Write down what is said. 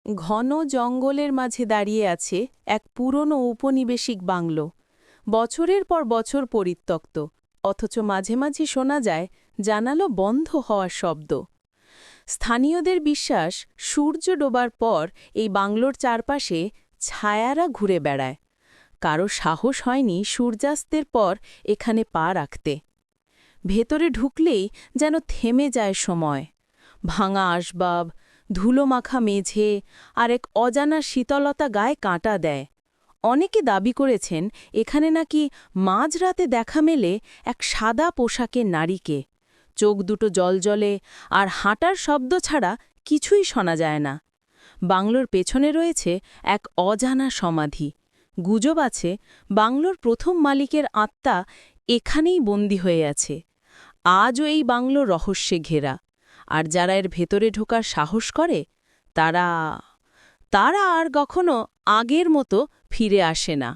ঘন জঙ্গলের মাঝে দাঁড়িয়ে আছে এক পুরনো ঔপনিবেশিক বাংলো। বছরের পর বছর পরিত্যক্ত, অথচ মাঝে মাঝে শোনা যায় জানালা বন্ধ হওয়ার শব্দ। স্থানীয়দের বিশ্বাস, সূর্য ডোবার পর এই বাংলোর চারপাশে ছায়ারা ঘুরে বেড়ায়। কারো সাহস হয়নি সূর্যাস্তের পর এখানে পা রাখতে। ভেতরে ঢুকলেই যেন থেমে যায় সময়। ভাঙা আসবাব, ধুলোমাখা মেঝে আর এক অজানা শীতলতা গায়ে কাঁটা দেয়। অনেকে দাবি করেছেন এখানে নাকি মাঝরাতে দেখা মেলে এক সাদা পোশাকের নারীকে। চোখ দুটো জলজলে, আর হাঁটার শব্দ ছাড়া কিছুই শোনা যায় না। বাংলোর পেছনে রয়েছে এক অজানা সমাধি। গুজব আছে বাংলোর প্রথম মালিকের আত্মা এখানেই বন্দী হয়ে আছে। আজও এই বাংলো রহস্যে ঘেরা, আর যারা এর ভেতরে ঢোকার সাহস করে তারা তারা আর কখনো আগের মতো ফিরে আসে না।